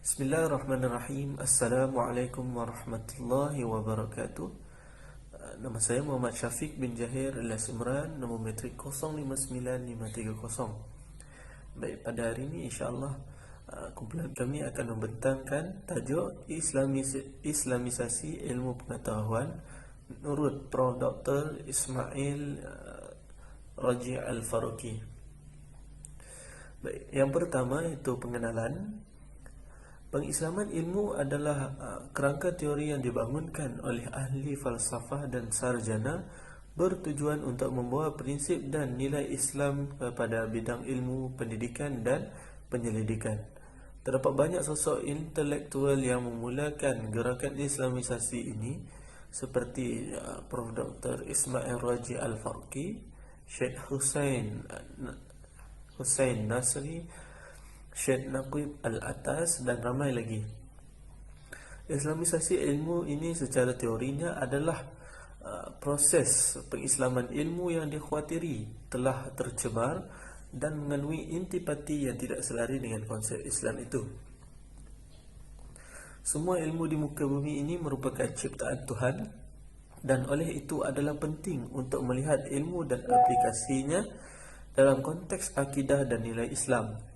Bismillahirrahmanirrahim. Assalamualaikum warahmatullahi wabarakatuh. Nama saya Muhammad Syafiq bin Jahir alias Imran, nombor metrik 059530. Baik, pada hari ini insya-Allah kumpulan kami akan membentangkan tajuk Islamisasi Ilmu Pengetahuan menurut Prof. Dr. Ismail Raji Al-Faruqi. Baik, yang pertama itu pengenalan. Pengislaman ilmu adalah kerangka teori yang dibangunkan oleh ahli falsafah dan sarjana bertujuan untuk membawa prinsip dan nilai Islam kepada bidang ilmu, pendidikan dan penyelidikan. Terdapat banyak sosok intelektual yang memulakan gerakan Islamisasi ini seperti Prof. Dr. Ismail Raji Al-Faruqi, Syekh Hussein Nasri, Syekh Naqib Al-Atas dan ramai lagi. Islamisasi ilmu ini secara teorinya adalah proses pengislaman ilmu yang dikhawatiri telah tercemar dan mengandungi intipati yang tidak selari dengan konsep Islam itu. Semua ilmu di muka bumi ini merupakan ciptaan Tuhan dan oleh itu adalah penting untuk melihat ilmu dan aplikasinya dalam konteks akidah dan nilai Islam.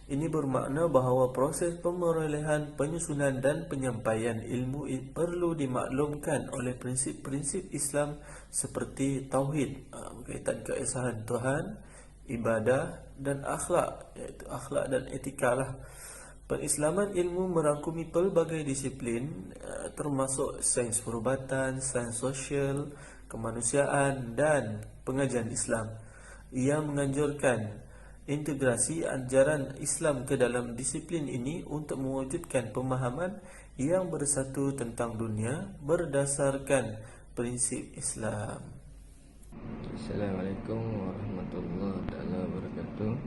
Ini bermakna bahawa proses pemerolehan, penyusunan dan penyampaian ilmu perlu dimaklumkan oleh prinsip-prinsip Islam seperti tauhid, berkaitan keesahan Tuhan, ibadah dan akhlak, iaitu akhlak dan etika lah. Pengislaman ilmu merangkumi pelbagai disiplin termasuk sains perubatan, sains sosial, kemanusiaan dan pengajian Islam. Ia menganjurkan integrasi ajaran Islam ke dalam disiplin ini untuk mewujudkan pemahaman yang bersatu tentang dunia berdasarkan prinsip Islam. Assalamualaikum warahmatullahi wabarakatuh.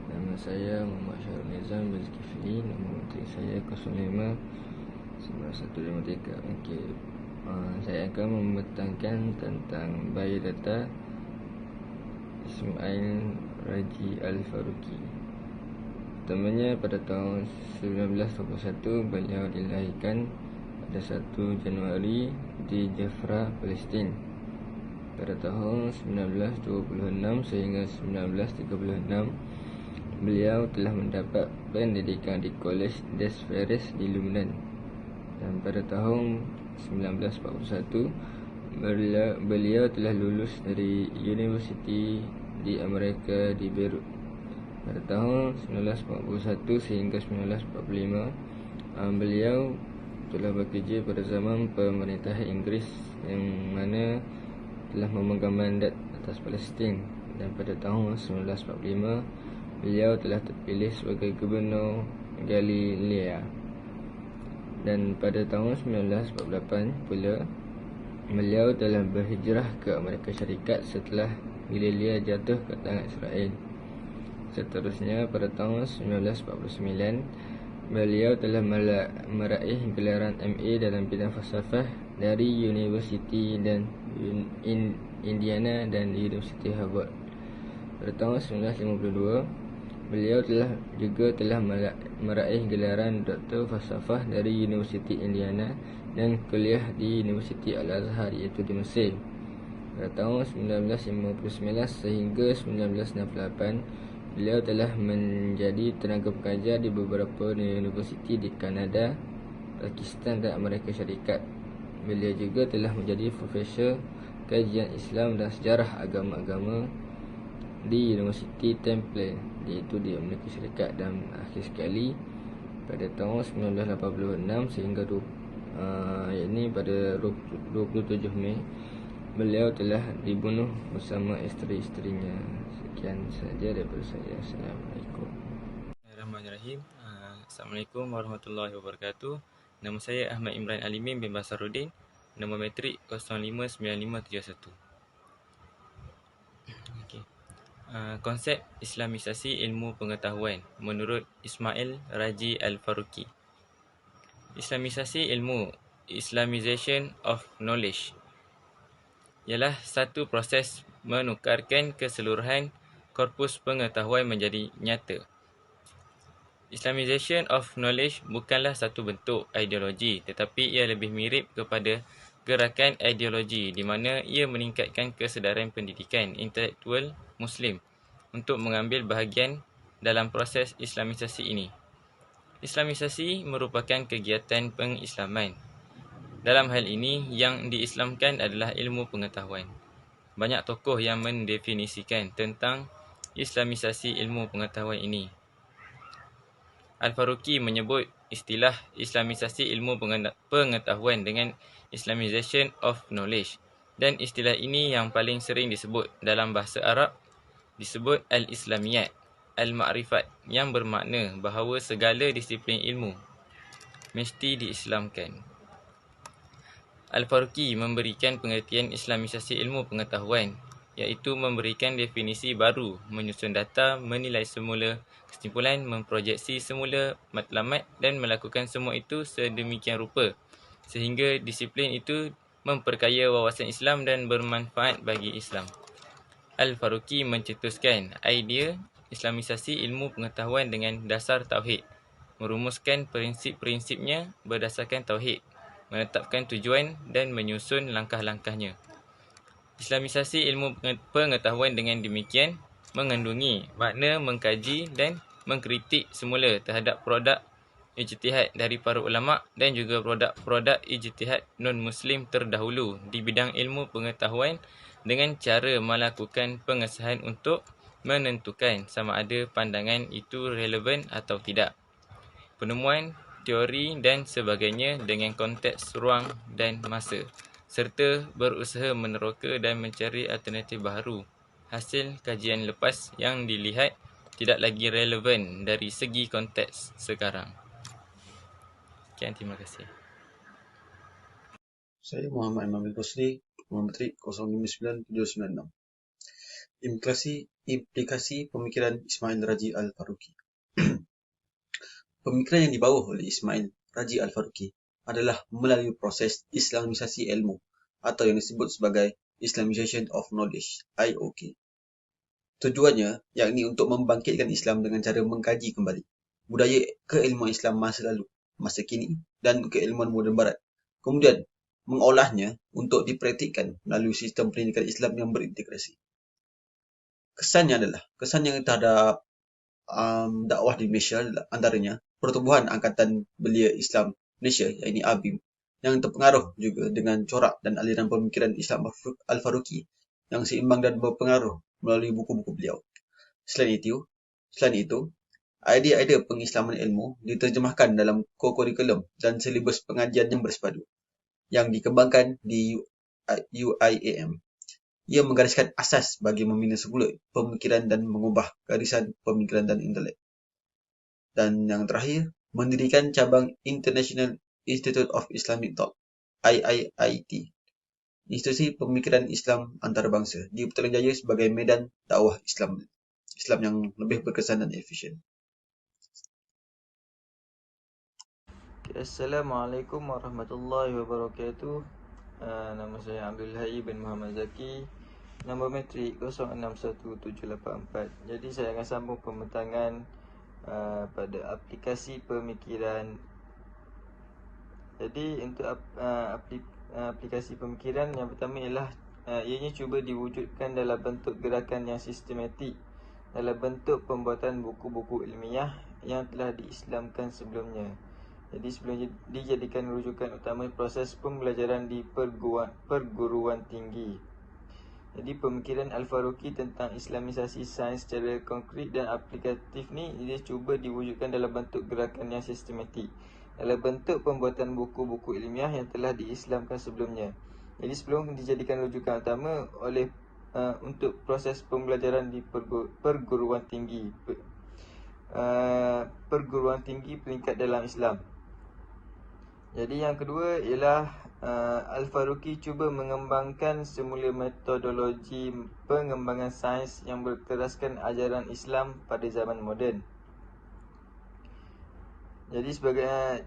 Nama saya Muhammad Syahrul Nizam bin Zulkifli. Nombor metrik saya 059153. Okey. Saya akan membentangkan tentang biodata Ismail Raji Al-Faruqi. Pertamanya, pada tahun 1921 beliau dilahirkan pada 1 Januari di Jafra, Palestin. Pada tahun 1926 sehingga 1936 beliau telah mendapat pendidikan di College des Frères di Lebanon. Dan pada tahun 1941 beliau telah lulus dari Universiti di Amerika di Beirut. Pada tahun 1941 sehingga 1945 beliau telah bekerja pada zaman pemerintah Inggeris yang mana telah memegang mandat atas Palestin. Dan pada tahun 1945 beliau telah terpilih sebagai gubernur Galilea. Dan pada tahun 1948 pula beliau telah berhijrah ke Amerika Syarikat setelah Galilea jatuh ke tangan Israel. Seterusnya, pada tahun 1949 beliau telah meraih gelaran MA dalam bidang falsafah dari Universiti dan Indiana dan Universiti Harvard. Pada tahun 1952 beliau telah meraih gelaran Doktor Falsafah dari Universiti Indiana dan kuliah di Universiti Al-Azhar, iaitu di Mesir. Pada tahun 1959 sehingga 1968 beliau telah menjadi tenaga pengajar di beberapa universiti di Kanada, Pakistan dan Amerika Syarikat. Beliau juga telah menjadi profesor kajian Islam dan sejarah agama-agama di Universiti Temple, iaitu di Amerika Syarikat. Dan akhir sekali, pada tahun 1986 sehingga pada 27 Mei beliau telah dibunuh bersama isteri-isterinya. Sekian saja daripada saya. Assalamualaikum. Bismillahirrahmanirrahim. Assalamualaikum warahmatullahi wabarakatuh. Nama saya Ahmad Imran Alimin bin Basaruddin. Nombor metrik 059571. Okay. Konsep Islamisasi ilmu pengetahuan menurut Ismail Raji Al-Faruqi. Islamisasi ilmu, Islamization of knowledge, ialah satu proses menukarkan keseluruhan korpus pengetahuan menjadi nyata. Islamization of knowledge bukanlah satu bentuk ideologi, tetapi ia lebih mirip kepada gerakan ideologi di mana ia meningkatkan kesedaran pendidikan intelektual Muslim untuk mengambil bahagian dalam proses Islamisasi ini. Islamisasi merupakan kegiatan pengislaman. Dalam hal ini, yang diislamkan adalah ilmu pengetahuan. Banyak tokoh yang mendefinisikan tentang Islamisasi ilmu pengetahuan ini. Al-Faruqi menyebut istilah Islamisasi ilmu pengetahuan dengan Islamization of knowledge, dan istilah ini yang paling sering disebut dalam bahasa Arab disebut Al-Islamiyat, Al-Ma'rifat, yang bermakna bahawa segala disiplin ilmu mesti diislamkan. Al-Faruqi memberikan pengertian Islamisasi ilmu pengetahuan, iaitu memberikan definisi baru, menyusun data, menilai semula kesimpulan, memprojeksi semula matlamat dan melakukan semua itu sedemikian rupa sehingga disiplin itu memperkaya wawasan Islam dan bermanfaat bagi Islam. Al-Faruqi mencetuskan idea Islamisasi ilmu pengetahuan dengan dasar tauhid, merumuskan prinsip-prinsipnya berdasarkan tauhid, menetapkan tujuan dan menyusun langkah-langkahnya. Islamisasi ilmu pengetahuan dengan demikian mengandungi makna mengkaji dan mengkritik semula terhadap produk ijtihad dari para ulama dan juga produk-produk ijtihad non-Muslim terdahulu di bidang ilmu pengetahuan dengan cara melakukan pengesahan untuk menentukan sama ada pandangan itu relevan atau tidak. Penemuan, teori dan sebagainya dengan konteks ruang dan masa, serta berusaha meneroka dan mencari alternatif baharu. Hasil kajian lepas yang dilihat tidak lagi relevan dari segi konteks sekarang. Sekian, terima kasih. Saya Muhammad Imam Al-Basri, Matrik 059796. Implikasi pemikiran Ismail Raji Al-Faruqi. Pemikiran yang dibawa oleh Ismail Raji Al-Faruqi adalah melalui proses Islamisasi ilmu atau yang disebut sebagai Islamization of Knowledge, IOK. Tujuannya yakni untuk membangkitkan Islam dengan cara mengkaji kembali budaya keilmuan Islam masa lalu, masa kini dan keilmuan moden barat. Kemudian mengolahnya untuk dipraktikkan melalui sistem pendidikan Islam yang berintegrasi. Kesannya terhadap dakwah di Malaysia antaranya Pertubuhan Angkatan Belia Islam Malaysia, iaitu ABIM, yang terpengaruh juga dengan corak dan aliran pemikiran Islam Al-Faruqi yang seimbang dan berpengaruh melalui buku-buku beliau. Selain itu, idea-idea pengislaman ilmu diterjemahkan dalam kurikulum dan silibus pengajian yang bersepadu yang dikembangkan di UIAM. Ia menggariskan asas bagi membina semula pemikiran dan mengubah garisan pemikiran dan intelek. Dan yang terakhir, mendirikan cabang International Institute of Islamic Thought, IIIT, institusi pemikiran Islam antarabangsa di Putrajaya sebagai medan dakwah Islam yang lebih berkesan dan efisien. Assalamualaikum warahmatullahi wabarakatuh. Nama saya Abdul Hai bin Muhammad Zaki. Nombor matrik 061784. Jadi saya akan sambung pembentangan pada aplikasi pemikiran. Jadi untuk aplikasi pemikiran yang pertama ialah ianya cuba diwujudkan dalam bentuk gerakan yang sistematik dalam bentuk pembuatan buku-buku ilmiah yang telah diislamkan sebelumnya. Jadi sebelum dijadikan rujukan utama proses pembelajaran di perguruan tinggi. Jadi pemikiran Al-Faruqi tentang Islamisasi sains secara konkret dan aplikatif ni dia cuba diwujudkan dalam bentuk gerakan yang sistematik dalam bentuk pembuatan buku-buku ilmiah yang telah diislamkan sebelumnya. Jadi sebelum dijadikan rujukan utama oleh untuk proses pembelajaran di perguruan tinggi peringkat dalam Islam. Jadi yang kedua ialah Al-Faruqi cuba mengembangkan semula metodologi pengembangan sains yang berteraskan ajaran Islam pada zaman moden. Jadi sebagai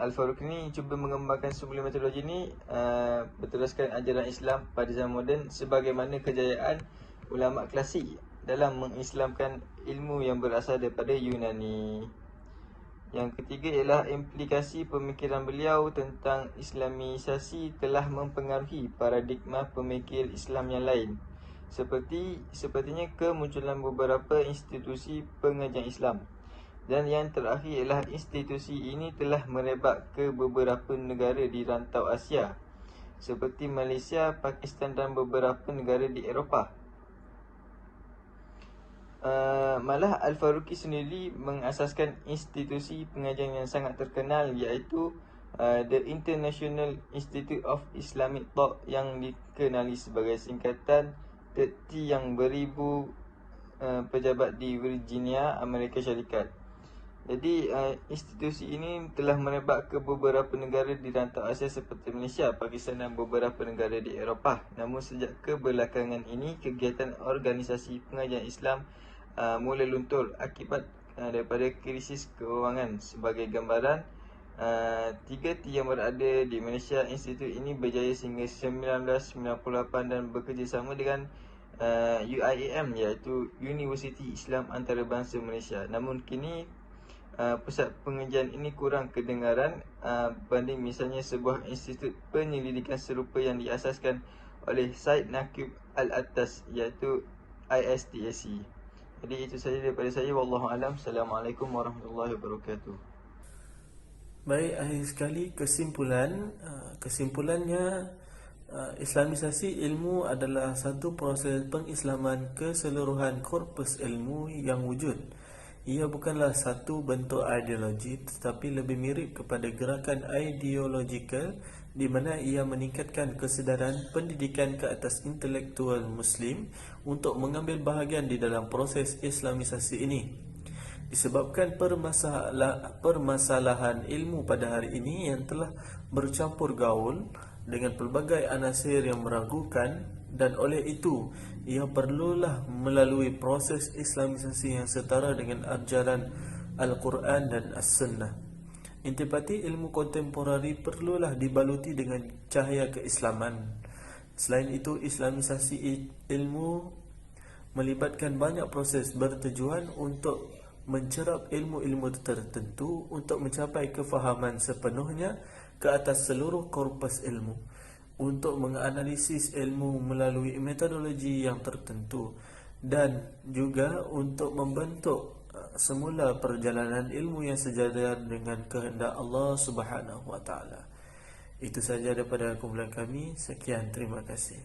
Al-Faruqi ni cuba mengembangkan semula metodologi ni berteraskan ajaran Islam pada zaman moden sebagaimana kejayaan ulama klasik dalam mengislamkan ilmu yang berasal daripada Yunani. Yang ketiga ialah implikasi pemikiran beliau tentang Islamisasi telah mempengaruhi paradigma pemikir Islam yang lain, sepertinya kemunculan beberapa institusi pengajian Islam. Dan yang terakhir ialah institusi ini telah merebak ke beberapa negara di rantau Asia, seperti Malaysia, Pakistan dan beberapa negara di Eropah. Malah Al-Faruqi sendiri mengasaskan institusi pengajian yang sangat terkenal, iaitu The International Institute of Islamic Thought, yang dikenali sebagai singkatan TIT, yang beribu pejabat di Virginia, Amerika Syarikat. Jadi institusi ini telah merebak ke beberapa negara di rantau Asia seperti Malaysia, Pakistan dan beberapa negara di Eropah. Namun sejak kebelakangan ini, kegiatan organisasi pengajian Islam mula luntur akibat daripada krisis kewangan. Sebagai gambaran, 3 T yang berada di Malaysia, institut ini berjaya sehingga 1998 dan bekerjasama dengan UIAM, iaitu Universiti Islam Antarabangsa Malaysia. Namun kini pusat pengajian ini kurang kedengaran banding misalnya sebuah institut penyelidikan serupa yang diasaskan oleh Said Naqib Al-Attas, iaitu ISTAC. Jadi itu saja daripada saya. Wallahualam. Assalamualaikum warahmatullahi wabarakatuh. Baik, akhir sekali kesimpulannya, Islamisasi ilmu adalah satu proses pengislaman keseluruhan korpus ilmu yang wujud. Ia bukanlah satu bentuk ideologi, tetapi lebih mirip kepada gerakan ideologikal di mana ia meningkatkan kesedaran pendidikan ke atas intelektual Muslim untuk mengambil bahagian di dalam proses Islamisasi ini. Disebabkan permasalahan ilmu pada hari ini yang telah bercampur gaul dengan pelbagai anasir yang meragukan, dan oleh itu ia perlulah melalui proses Islamisasi yang setara dengan ajaran Al-Quran dan As-Sunnah. Intipati ilmu kontemporari perlulah dibaluti dengan cahaya keislaman. Selain itu, Islamisasi ilmu melibatkan banyak proses bertujuan untuk mencerap ilmu-ilmu tertentu untuk mencapai kefahaman sepenuhnya ke atas seluruh korpus ilmu, untuk menganalisis ilmu melalui metodologi yang tertentu, dan juga untuk membentuk semula perjalanan ilmu yang sejajar dengan kehendak Allah Subhanahu wa taala. Itu saja daripada kumpulan kami. Sekian, terima kasih.